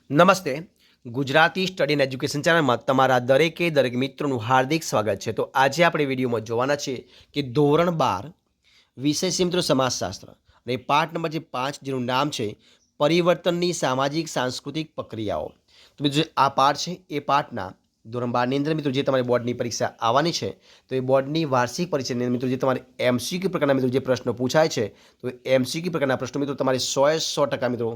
નમસ્તે. Gujarati study and education ચેનલમાં તમારા દરેક મિત્રોનું હાર્દિક સ્વાગત છે. તો આજે આપણે વિડીયોમાં જોવાના છીએ કે ધોરણ 12 વિષય છે મિત્રો સમાજશાસ્ત્ર અને પાઠ નંબર જે 5 જેનું નામ છે પરિવર્તનની સામાજિક સાંસ્કૃતિક પ્રક્રિયાઓ. તો મિત્રો જે આ પાઠ છે એ પાઠના ધોરણ 12 ની અંદર મિત્રો જે તમારી બોર્ડની પરીક્ષા આવવાની છે તો એ બોર્ડની વાર્ષિક પરીક્ષાની અંદર મિત્રો જે તમારે એમસીક્યુ પ્રકારના મિત્રો જે પ્રશ્નો પૂછાય છે તો એમસીક્યુ પ્રકારના પ્રશ્નો મિત્રો તમારે 100% મિત્રો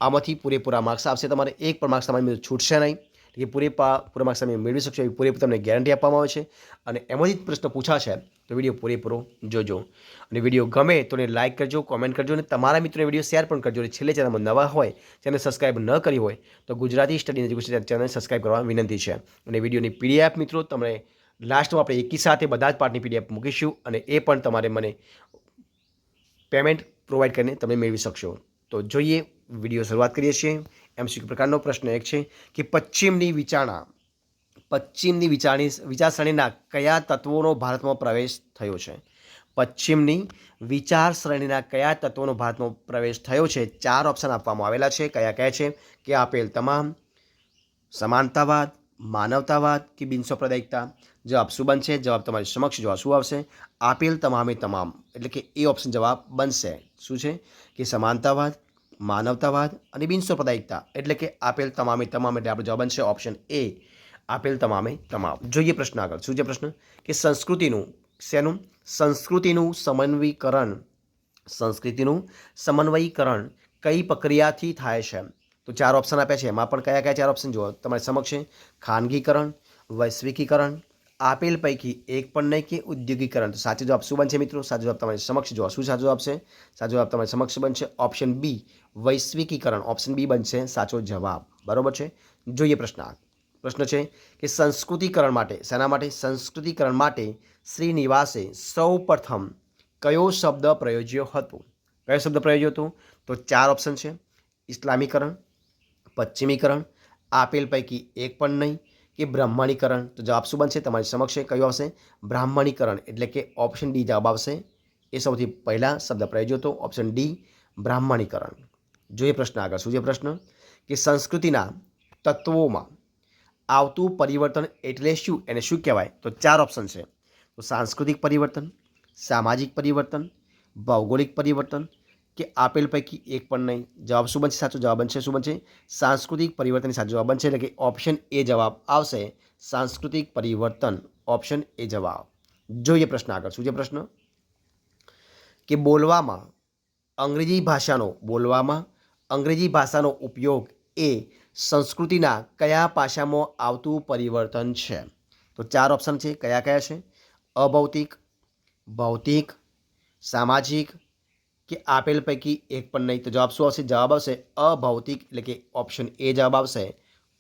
આમાંથી પૂરેપૂરા માર્ક્સ આવશે. તમારે એક પણ માર્ક્સ તમારી મિત્રો છૂટશે નહીં કે પૂરા માર્ક્સ તમે મેળવી શકશો એવી પૂરેપૂરી તમને ગેરંટી આપવામાં આવે છે. અને એમાંથી જ પ્રશ્ન પૂછાશે તો વિડીયો પૂરેપૂરો જોજો અને વિડીયો ગમે તો એને લાઇક કરજો, કોમેન્ટ કરજો અને તમારા મિત્રોને વિડીયો શેર પણ કરજો. અને છેલ્લે ચેનલમાં નવા હોય ચેનલ સબસ્ક્રાઇબ ન કરી હોય તો Gujarati study education channel subscribe કરવા વિનંતી છે. અને વિડીયોની પીડીએફ મિત્રો તમને લાસ્ટમાં આપણે એકી સાથે બધા જ પાઠની પીડીએફ મૂકીશું અને એ પણ તમારે મને પેમેન્ટ પ્રોવાઈડ કરીને તમે મેળવી શકશો. તો જોઈએ વિડીયો શરૂઆત કરીએ છીએ. એમસીક્યુ પ્રકારનો પ્રશ્ન એક છે કે પશ્ચિમની વિચારસરણીના કયા તત્વોનો ભારતમાં પ્રવેશ થયો છે? પશ્ચિમની વિચારસરણીના કયા તત્વોનો ભારતમાં પ્રવેશ થયો છે? 4 ઓપ્શન આપવામાં આવેલા છે. કયા કયા છે કે આપેલ તમામ, સમાનતાવાદ, માનવતાવાદ કે બિનસાંપ્રદાયિકતા. જવાબ શું બનશે? જવાબ તમારી સમક્ષ જવાબ શું આવશે? આપેલ તમામે તમામ, એટલે કે એ ઓપ્શન જવાબ બનશે. શું છે કે સમાનતાવાદ, માનવતાવાદ અને બિનસાંપ્રદાયિકતા, એટલે કે આપેલ તમામે તમામ, એટલે આપણો જવાબ બનશે ઓપ્શન એ, આપેલ તમામે તમામ. જોઈએ પ્રશ્ન આગળ. શું છે પ્રશ્ન કે સંસ્કૃતિનું સમન્વયીકરણ કઈ પ્રક્રિયાથી થાય છે? તો 4 ઓપ્શન આપ્યા છે. એમાં પણ કયા કયા 4 ઓપ્શન જુઓ તમારી સમક્ષ છે? ખાનગીકરણ, વૈશ્વિકીકરણ, આપેલ પૈકી એક પણ નહીં કે ઉદ્યોગીકરણ. તો સાચો જવાબ શું બનશે મિત્રો? સાચો જવાબ તમારી સમક્ષ જુઓ. શું સાચો જવાબ છે? સાચો જવાબ તમારી સમક્ષ બનશે ઓપ્શન બી, વૈશ્વિકીકરણ. ઓપ્શન બી બનશે સાચો જવાબ. બરોબર છે. જોઈએ પ્રશ્ન છે કે સંસ્કૃતિકરણ માટે, શેના માટે? સંસ્કૃતિકરણ માટે શ્રીનિવાસે સૌ પ્રથમ કયો શબ્દ પ્રયોજ્યો હતો? કયો શબ્દ પ્રયોજ્યો હતો? તો 4 ઓપ્શન છે. ઇસ્લામીકરણ, પશ્ચિમીકરણ, આપેલ પૈકી એક પણ નહીં કે બ્રાહ્મણીકરણ. તો જવાબ શું બનશે તમારી સમક્ષ? કયો આવશે? બ્રાહ્મણીકરણ, એટલે કે ઓપ્શન ડી જવાબ આવશે. એ સૌથી પહેલા શબ્દ પ્રયોજ્યો હતો ઓપ્શન ડી, બ્રાહ્મણીકરણ. જોઈએ પ્રશ્ન આગળ. શું છે પ્રશ્ન કે સંસ્કૃતિના તત્વોમાં આવતું પરિવર્તન એટલે શું? એને શું કહેવાય? તો 4 ઓપ્શન છે. તો સાંસ્કૃતિક પરિવર્તન, સામાજિક પરિવર્તન, ભૌગોલિક પરિવર્તન કે આપેલ પૈકી એક પણ નહીં. જવાબ શું બનશે? સાચો જવાબ બનશે શું બનશે? સાંસ્કૃતિક પરિવર્તન સાચો જવાબ બનશે, એટલે કે ઓપ્શન એ જવાબ આવશે, સાંસ્કૃતિક પરિવર્તન. ઓપ્શન એ જવાબ. જોઈએ પ્રશ્ન આગળ. શું છે પ્રશ્ન કે બોલવામાં અંગ્રેજી ભાષાનો ઉપયોગ એ સંસ્કૃતિના કયા પાસામાં આવતું પરિવર્તન છે? તો 4 ઓપ્શન છે. કયા કયા છે? અભૌતિક, ભૌતિક, સામાજિક કે આપેલ પૈકી એક પણ નહીં. તો જવાબ શું આવશે? જવાબ આવશે અભૌતિક, એટલે કે ઓપ્શન એ જવાબ આવશે,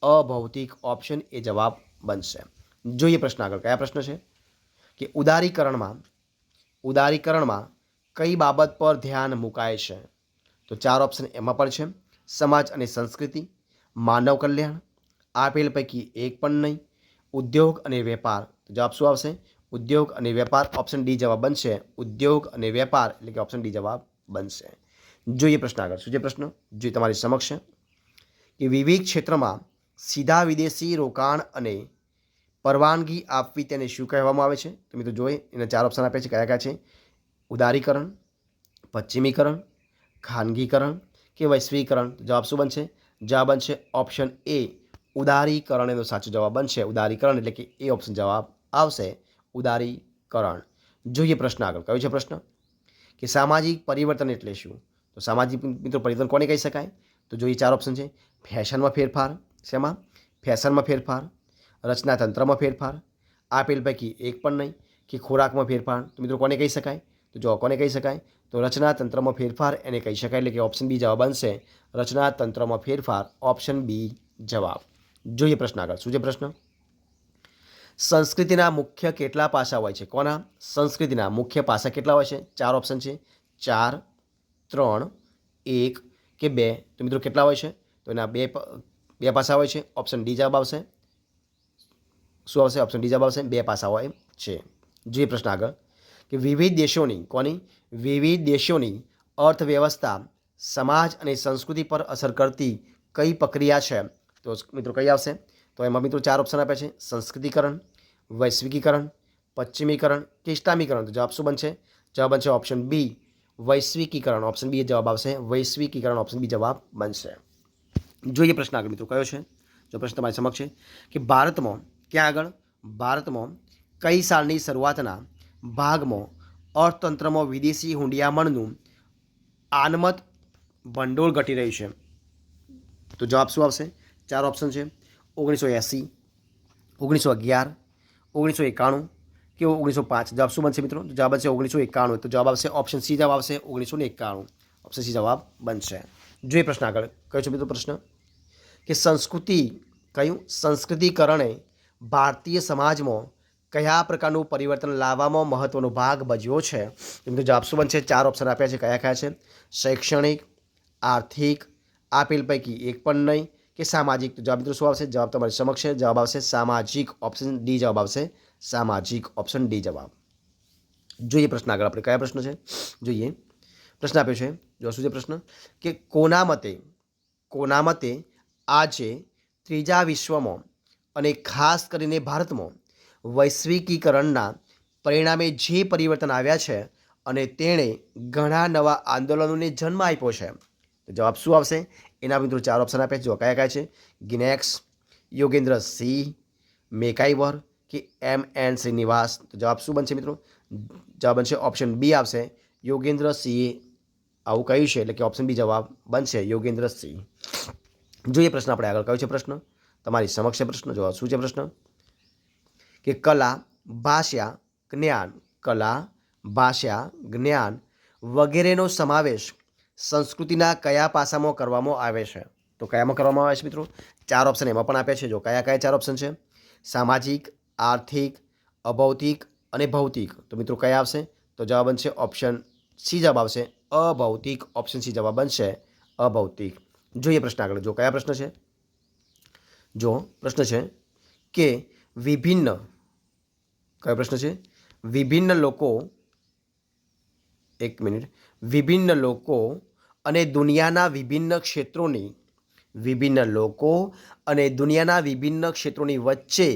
અભૌતિક. ઓપ્શન એ જવાબ બનશે. જોઈએ પ્રશ્ન આગળ. કયા પ્રશ્ન છે કે ઉદારીકરણમાં કઈ બાબત પર ધ્યાન મુકાય છે? તો 4 ઓપ્શન એમાં પણ છે. સમાજ અને સંસ્કૃતિ, માનવ કલ્યાણ, આપેલ પૈકી એક પણ નહીં, ઉદ્યોગ અને વેપાર. તો જવાબ શું આવશે? ઉદ્યોગ અને વેપાર. ઓપ્શન ડી જવાબ બનશે, ઉદ્યોગ અને વેપાર, એટલે કે ઓપ્શન ડી જવાબ બનશે. જોઈએ પ્રશ્ન આગળ. શું છે પ્રશ્ન? જે તમારી સમક્ષ છે કે વિવિધ ક્ષેત્રમાં સીધા વિદેશી રોકાણ અને પરવાનગી આપવી તેને શું કહેવામાં આવે છે? તો મિત્રો જોઈએ એને 4 ઓપ્શન આપ્યા છે. કયા કયા છે? ઉદારીકરણ, પશ્ચિમીકરણ, ખાનગીકરણ કે વૈશ્વિકરણ. જવાબ શું બનશે? જવાબ બનશે ઓપ્શન એ, ઉદારીકરણ. એનો સાચો જવાબ બનશે ઉદારીકરણ, એટલે કે એ ઓપ્શન જવાબ આવશે, ઉદારીકરણ. જોઈએ પ્રશ્ન આગળ. કયો છે પ્રશ્ન કે સામાજિક પરિવર્તન એટલે શું? તો સામાજિક મિત્રો પરિવર્તન કોને કહી શકાય? તો જોઈએ 4 ઓપ્શન છે. ફેશનમાં ફેરફાર. શેમાં? ફેશનમાં ફેરફાર, રચનાતંત્રમાં ફેરફાર, આપેલ પૈકી એક પણ નહીં કે ખોરાકમાં ફેરફાર. તો મિત્રો કોને કહી શકાય? તો જો કોને કહી શકાય? તો રચનાતંત્રમાં ફેરફાર એને કહી શકાય, એટલે કે ઓપ્શન બી જવાબ બનશે, રચનાતંત્રમાં ફેરફાર. ઓપ્શન બી જવાબ. જોઈએ પ્રશ્ન આગળ. શું છે પ્રશ્ન? સંસ્કૃતિના મુખ્ય કેટલા પાસા હોય છે? કોના? સંસ્કૃતિના મુખ્ય પાસા કેટલા હોય છે? 4 ઓપ્શન છે. 4, 3, 1 કે 2. તો મિત્રો કેટલા હોય છે? તો એના બે પાસા હોય છે. ઓપ્શન ડી જવાબ આવશે. શું આવશે? ઓપ્શન ડી જવાબ આવશે, 2 પાસા હોય છે. જોઈએ પ્રશ્ન આગળ કે વિવિધ દેશોની અર્થવ્યવસ્થા, સમાજ અને સંસ્કૃતિ પર અસર કરતી કઈ પ્રક્રિયા છે? તો મિત્રો કઈ આવશે? તો એમાં મિત્રો 4 ઓપ્શન આપ્યા છે: સંસ્કૃતિકરણ, વૈશ્વિકીકરણ, પશ્ચિમીકરણ કે ઇસ્લામીકરણ. તો જવાબ શું બનશે? જવાબ બનશે ઓપ્શન બી, વૈશ્વિકીકરણ. ઓપ્શન બી જવાબ આવશે, વૈશ્વિકીકરણ. ઓપ્શન બી જવાબ બનશે. જોઈએ પ્રશ્ન આગળ મિત્રો કયો છે. જો પ્રશ્ન તમારી સમક્ષ છે કે ભારતમાં ક્યાં આગળ ભારતમાં કઈ સાલની શરૂઆતના ભાગમાં અર્થતંત્રમાં વિદેશી હુંડિયામણનું આનમત ભંડોળ ઘટી રહ્યું છે? તો જવાબ શું આવશે? 4 ઓપ્શન છે: 1980, 1911, 1991 કે 1905. જવાબ શું બનશે મિત્રો? જવાબ બનશે 1991. તો જવાબ આવશે ઓપ્શન સી, જવાબ આવશે 1991. ઓપ્શન સી જવાબ બનશે. જોઈએ પ્રશ્ન આગળ કયો છે મિત્રો પ્રશ્ન કે સંસ્કૃતિકરણે ભારતીય સમાજમાં કયા પ્રકારનું પરિવર્તન લાવવામાં મહત્વનો ભાગ ભજવ્યો છે? તો જવાબ શું બનશે? 4 ઓપ્શન આપ્યા છે. કયા છે? શૈક્ષણિક, આર્થિક, આપેલ પૈકી એક પણ નહીં કે સામાજિક. તો જવાબ મિત્રો શું આવશે? જવાબ તમારી સમક્ષ છે. જવાબ આવશે સામાજિક. ઓપ્શન ડી જવાબ આવશે સામાજિક. ઓપ્શન ડી જવાબ. જોઈએ પ્રશ્ન આગળ આપણે કયા પ્રશ્ન છે જોઈએ. પ્રશ્ન આપ્યો છે, જો શું છે પ્રશ્ન કે કોના મતે આજે ત્રીજા વિશ્વમાં અને ખાસ કરીને ભારતમાં વૈશ્વિકીકરણના પરિણામે જે પરિવર્તન આવ્યા છે અને તેણે ઘણા નવા આંદોલનોને જન્મ આપ્યો છે? તો જવાબ શું આવશે? એના મિત્રો 4 ઓપ્શન આપ્યા છે. જો કયા છે? ગિનેક્સ, યોગેન્દ્ર સિંહ, મેકાઈવર કે એમ.એન. શ્રીનિવાસ. તો જવાબ શું બનશે મિત્રો? જવાબ બનશે ઓપ્શન બી આવશે, યોગેન્દ્ર સિંહે આવું કહ્યું છે, એટલે કે ઓપ્શન બી જવાબ બનશે યોગેન્દ્ર સિંહ. જોઈએ પ્રશ્ન આપણે આગળ કયો છે પ્રશ્ન તમારી સમક્ષ પ્રશ્ન. જો શું છે પ્રશ્ન કે કલા, ભાષા, જ્ઞાન વગેરેનો સમાવેશ સંસ્કૃતિના કયા પાસામાં કરવામાં આવે છે? તો કયામાં કરવામાં આવે છે મિત્રો? 4 ઓપ્શન એમાં પણ આપ્યા છે. જો કયા 4 ઓપ્શન છે? સામાજિક, આર્થિક, અભૌતિક અને ભૌતિક. તો મિત્રો કયા આવશે? તો જવાબ બનશે ઓપ્શન સી, જવાબ આવશે અભૌતિક. ઓપ્શન સી જવાબ બનશે અભૌતિક. જોઈએ પ્રશ્ન આગળ. જો કયા પ્રશ્ન છે? જો પ્રશ્ન છે કે કયો પ્રશ્ન છે? વિભિન્ન લોકો અને દુનિયાના વિભિન્ન ક્ષેત્રોની વચ્ચે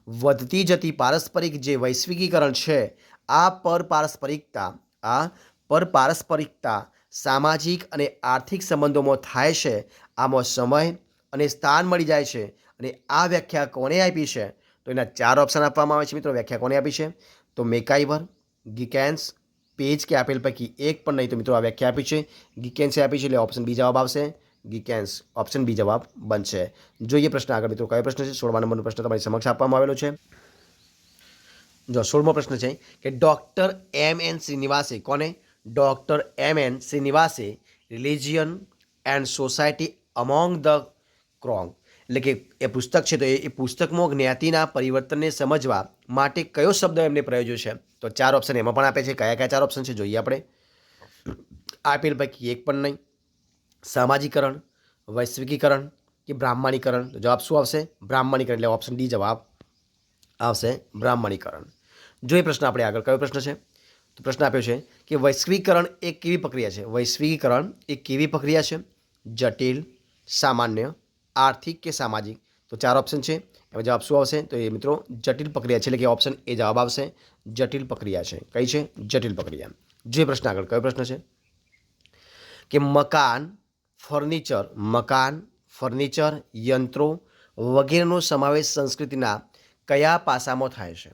વધતી જતી પારસ્પરિક જે વૈશ્વિકીકરણ છે, આ પરપારસ્પરિકતા સામાજિક અને આર્થિક સંબંધોમાં થાય છે. આમાં સમય અને સ્થાન મળી જાય છે. અને આ વ્યાખ્યા કોને આપી છે? તો એના 4 ઓપ્શન આપવામાં આવે છે મિત્રો. વ્યાખ્યા કોને આપી છે? તો મેકાઈવર, ગિકેન્સ, પેજ કે આપેલ પૈકી એક પણ નહીં. તો મિત્રો આ વ્યાખ્યા આપી છે, ગિકેન્સે આપી છે, એટલે ઓપ્શન બી જવાબ આવશે ગિકેન્સ. ઓપ્શન બી જવાબ બનશે. જોઈએ પ્રશ્ન આગળ મિત્રો કયો પ્રશ્ન છે? 16મા નંબરનો પ્રશ્ન તમારી સમક્ષ આપવામાં આવેલો છે. જો 16મો પ્રશ્ન છે કે ડૉક્ટર એમ.એન. શ્રીનિવાસે ડૉક્ટર એમ.એન. શ્રીનિવાસે religion and society among the Coorg, એટલે કે એ પુસ્તક છે, તો એ પુસ્તકમાં જ્ઞાતિના પરિવર્તનને સમજવા માટે કયો શબ્દ એમને પ્રયોજ્યો છે? તો 4 ઓપ્શન એમાં પણ આપે છે. કયા 4 ઓપ્શન છે જોઈએ આપણે. આપેલ પૈકી એક પણ નહીં, સામાજિકરણ, વૈશ્વિકીકરણ કે બ્રાહ્મણીકરણ. તો જવાબ શું આવશે? બ્રાહ્મણીકરણ. એટલે ઓપ્શન ડી જવાબ આવશે બ્રાહ્મણીકરણ. જોઈએ પ્રશ્ન આપણે આગળ કયો પ્રશ્ન છે? તો પ્રશ્ન આપ્યો છે કે વૈશ્વિકીકરણ એક કેવી પ્રક્રિયા છે? વૈશ્વિકીકરણ એક કેવી પ્રક્રિયા છે? જટિલ, સામાન્ય, આર્થિક કે સામાજિક. તો 4 ઓપ્શન છે. એમાં જવાબ શું આવશે? તો એ મિત્રો જટિલ પ્રક્રિયા છે, એટલે કે ઓપ્શન એ જવાબ આવશે જટિલ પ્રક્રિયા છે. કઈ છે? જટિલ પ્રક્રિયા. જે પ્રશ્ન આગળ કયો પ્રશ્ન છે કે મકાન, ફર્નિચર, યંત્રો વગેરેનો સમાવેશ સંસ્કૃતિના કયા પાસામાં થાય છે?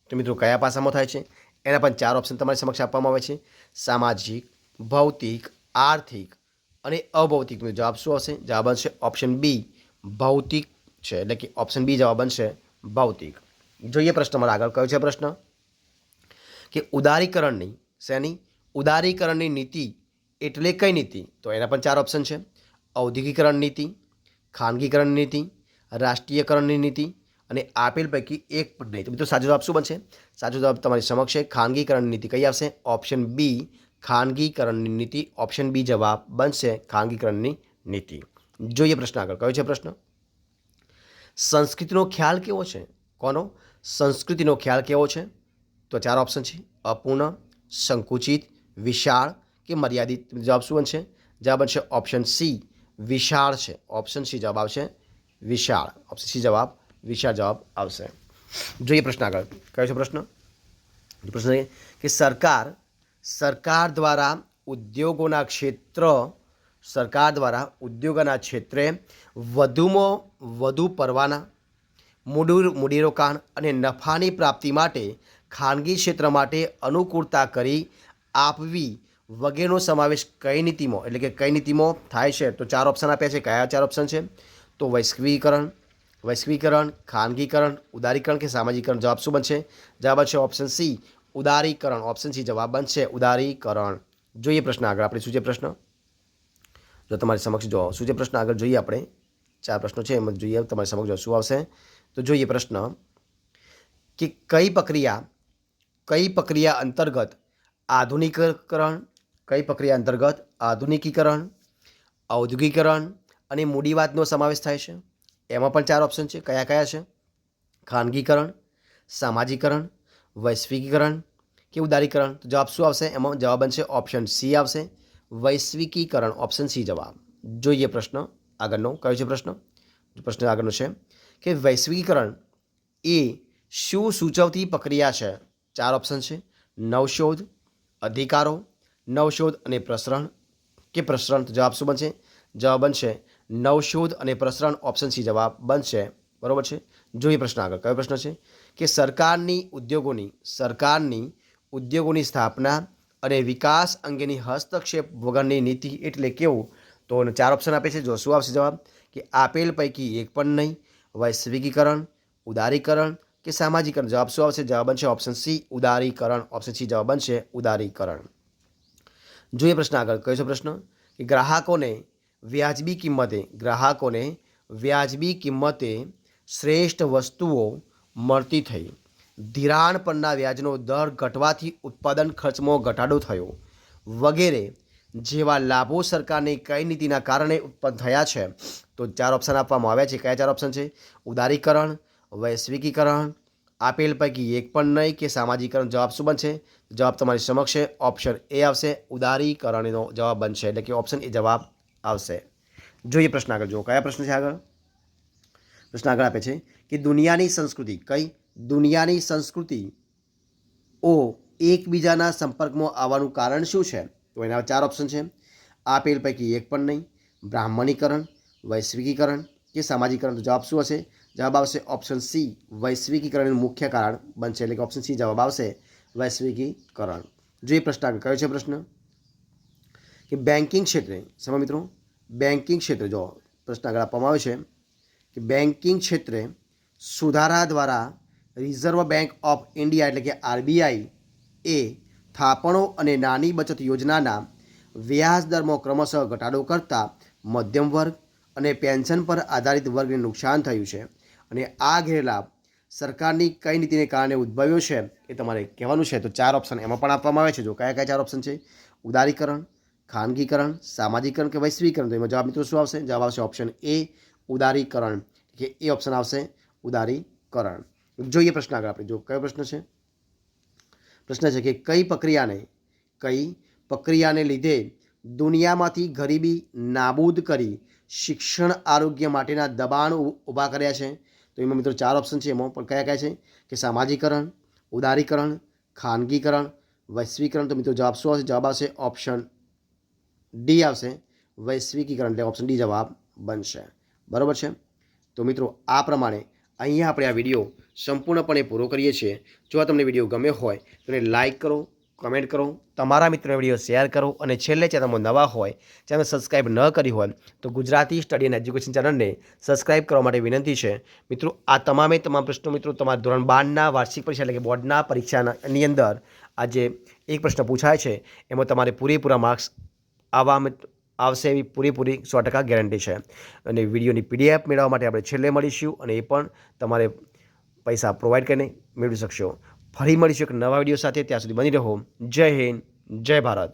તો મિત્રો કયા પાસામાં થાય છે? એના પણ 4 ઓપ્શન તમારી સમક્ષ આપવામાં આવે છે: સામાજિક, ભૌતિક, આર્થિક અને અભૌતિક. જવાબ શું આવશે? જવાબ બનશે ઓપ્શન બી ભૌતિક છે, એટલે કે ઓપ્શન બી જવાબ બનશે ભૌતિક. જોઈએ પ્રશ્ન મારા આગળ કયો છે પ્રશ્ન કે ઉદારીકરણની નીતિ એટલે કઈ નીતિ? તો એના પણ 4 ઓપ્શન છે: ઔદ્યોગિકરણ નીતિ, ખાનગીકરણ નીતિ, રાષ્ટ્રીયકરણની નીતિ અને આપેલ પૈકી એક પણ નહીં. તો મિત્રો સાચો જવાબ શું બનશે? સાચો જવાબ તમારી સમક્ષ છે ખાનગીકરણની નીતિ. કઈ આવશે? ઓપ્શન બી ખાનગીકરણની નીતિ. ઓપ્શન બી જવાબ બનશે ખાનગીકરણની નીતિ. જોઈએ પ્રશ્ન આગળ કયો છે પ્રશ્ન સંસ્કૃતિનો ખ્યાલ કેવો છે? કોનો? સંસ્કૃતિનો ખ્યાલ કેવો છે? તો 4 ઓપ્શન છે: અપૂર્ણ, સંકુચિત, વિશાળ કે મર્યાદિત. જવાબ શું બનશે? જવાબ બનશે ઓપ્શન સી વિશાળ છે. ઓપ્શન સી જવાબ આવશે વિશાળ. ઓપ્શન સી જવાબ વિશાળ જવાબ આવશે. જોઈએ પ્રશ્ન આગળ. કયો છે પ્રશ્ન? પ્રશ્ન છે કે સરકાર દ્વારા ઉદ્યોગોના ક્ષેત્રે વધુમાં વધુ પરવાના, મૂડીરોકાણ અને નફાની પ્રાપ્તિ માટે ખાનગી ક્ષેત્ર માટે અનુકૂળતા કરી આપવી વગેરેનો સમાવેશ કઈ નીતિમાં, એટલે કે કઈ નીતિમાં થાય છે? તો 4 ઓપ્શન આપ્યા છે. કયા 4 ઓપ્શન છે? તો વૈશ્વિકીકરણ, ખાનગીકરણ, ઉદારીકરણ કે સામાજિકરણ. જવાબ શું બનશે? જવાબ છે ઓપ્શન સી ઉદારીકરણ. ઓપ્શન સી જવાબ બનશે ઉદારીકરણ. જોઈએ પ્રશ્ન આગળ આપણે. શું છે પ્રશ્ન? જો તમારી સમક્ષ જો શું છે પ્રશ્ન આગળ જોઈએ આપણે. 4 પ્રશ્નો છે એમ જોઈએ તમારી સમક્ષ જો શું આવશે. તો જોઈએ પ્રશ્ન કે કઈ પ્રક્રિયા અંતર્ગત આધુનિકીકરણ, ઔદ્યોગિકરણ અને મૂડીવાદનો સમાવેશ થાય છે? એમાં પણ 4 ઓપ્શન છે. કયા કયા છે? ખાનગીકરણ, સામાજિકરણ, વૈશ્વિકીકરણ કે ઉદારીકરણ. તો જવાબ શું આવશે? એમાં જવાબ બનશે ઓપ્શન સી આવશે વૈશ્વિકીકરણ. ઓપ્શન સી જવાબ. જોઈએ પ્રશ્ન આગળનો. કયો છે પ્રશ્ન? પ્રશ્ન આગળનો છે કે વૈશ્વિકીકરણ એ શું સૂચવતી પ્રક્રિયા છે? 4 ઓપ્શન છે. નવશોધ, અધિકારો, નવશોધ અને પ્રસરણ કે પ્રસરણ. તો જવાબ શું બનશે? જવાબ બનશે નવશોધ અને પ્રસરણ. ઓપ્શન સી જવાબ બનશે. બરાબર છે. જોઈએ પ્રશ્ન આગળ. કયો પ્રશ્ન છે કે સરકારની ઉદ્યોગોની સ્થાપના અને વિકાસ અંગેની હસ્તક્ષેપ વગરની નીતિ એટલે કેવું? તો 4 ઓપ્શન આપે છે. જો શું આવશે જવાબ? કે આપેલ પૈકી એક પણ નહીં, વૈશ્વિકીકરણ, ઉદારીકરણ કે સામાજિકરણ. જવાબ શું આવશે? જવાબ બનશે ઓપ્શન સી ઉદારીકરણ. ઓપ્શન સી જવાબ બનશે ઉદારીકરણ. જોઈએ પ્રશ્ન આગળ. કયો છે પ્રશ્ન કે ગ્રાહકોને વ્યાજબી કિંમતે શ્રેષ્ઠ વસ્તુઓ મળતી થઈ, ધિરાણ પરના વ્યાજનો દર ઘટવાથી ઉત્પાદન ખર્ચમાં ઘટાડો થયો વગેરે જેવા લાભો સરકારની કઈ નીતિના કારણે ઉત્પન્ન થયા છે? તો 4 ઓપ્શન આપવામાં આવ્યા છે. કયા 4 ઓપ્શન છે? ઉદારીકરણ, વૈશ્વિકીકરણ, આપેલ પૈકી એક પણ નહીં કે સામાજિકરણ. જવાબ શું બનશે? જવાબ તમારી સમક્ષ છે. ઓપ્શન એ આવશે ઉદારીકરણનો જવાબ બનશે. એટલે કે ઓપ્શન એ જવાબ આવશે. જોઈએ પ્રશ્ન આગળ. જો કયા પ્રશ્ન છે આગળ? પ્રશ્ન આગળ આપે છે કે દુનિયાની સંસ્કૃતિઓ એકબીજાના સંપર્કમાં આવવાનું કારણ શું છે? તો એના 4 ઓપ્શન છે. આપેલ પૈકી એક પણ નહીં, બ્રાહ્મણીકરણ, વૈશ્વિકીકરણ કે સામાજિકરણ. તો જવાબ શું હશે? જવાબ આવશે ઓપ્શન સી વૈશ્વિકીકરણનું મુખ્ય કારણ બનશે. એટલે કે ઓપ્શન સી જવાબ આવશે વૈશ્વિકીકરણ. જોઈએ પ્રશ્ન આગળ. કયો છે પ્રશ્ન કે બેન્કિંગ ક્ષેત્રે જો પ્રશ્ન આગળ આપવામાં આવે છે કે બેન્કિંગ ક્ષેત્રે સુધારા દ્વારા રિઝર્વ બેંક ઓફ ઇન્ડિયા એટલે કે આરબીઆઈ એ થાપણો અને નાની બચત યોજનાના વ્યાજ દરમાં ક્રમશઃ ઘટાડો કરતા મધ્યમ વર્ગ અને પેન્શન પર આધારિત વર્ગને નુકસાન થયું છે અને આ ગેરલાભ સરકારની કઈ નીતિને કારણે ઉદ્ભવ્યો છે એ તમારે કહેવાનું છે. તો 4 ઓપ્શન એમાં પણ આપવામાં આવે છે. જો કયા 4 ઓપ્શન છે? ઉદારીકરણ, ખાનગીકરણ, સામાજિકરણ કે વૈશ્વિકીકરણ. તો એમાં જવાબ મિત્રો શું આવશે? જવાબ આવશે ઓપ્શન એ ઉદારીકરણ. કે એ ઓપ્શન આવશે ઉદારીકરણ. જોઈએ પ્રશ્ન આગળ આપણે. જો કયો પ્રશ્ન છે? પ્રશ્ન છે કે કઈ પ્રક્રિયાને લીધે દુનિયામાંથી ગરીબી નાબૂદ કરી શિક્ષણ આરોગ્ય માટેના દબાણ ઊભા કર્યા છે? તો એમાં મિત્રો 4 ઓપ્શન છે. એમાં પણ કયા છે? કે સામાજિકરણ, ઉદારીકરણ, ખાનગીકરણ, વૈશ્વિકીકરણ. તો મિત્રો જવાબ શું આવશે? જવાબ આવશે ઓપ્શન ડી આવશે વૈશ્વિકીકરણ. એટલે ઓપ્શન ડી જવાબ બનશે. બરાબર છે. તો મિત્રો આ પ્રમાણે અહીંયા આપણે આ વિડીયો સંપૂર્ણપણે પૂરો કરીએ છીએ. જો તમને વિડીયો ગમ્યો હોય તો એને લાઇક કરો, કમેન્ટ કરો, તમારા મિત્રોને વિડીયો શેર કરો અને છેલ્લે ચેનલમાં નવા હોય, ચેનલ સબસ્ક્રાઈબ ન કરી હોય તો ગુજરાતી સ્ટડી એન્ડ એજ્યુકેશન ચેનલને સબસ્ક્રાઈબ કરવા માટે વિનંતી છે. મિત્રો આ તમામ પ્રશ્નો મિત્રો તમારા ધોરણ 12ના વાર્ષિક પરીક્ષા એટલે કે બોર્ડના પરીક્ષાની અંદર આજે એક પ્રશ્ન પૂછાય છે એમાં તમારે પૂરેપૂરા માર્ક્સ આવશે એવી પૂરેપૂરી 100% ગેરંટી છે. અને વિડીયોની PDF મેળવવા માટે આપણે છેલ્લે મળીશું અને એ પણ તમારે પૈસા પ્રોવાઈડ કરીને મેળવી શકશો. ફરી મળીશું એક નવા વિડીયો સાથે. ત્યાં સુધી બની રહો. જય હિન્દ, જય ભારત.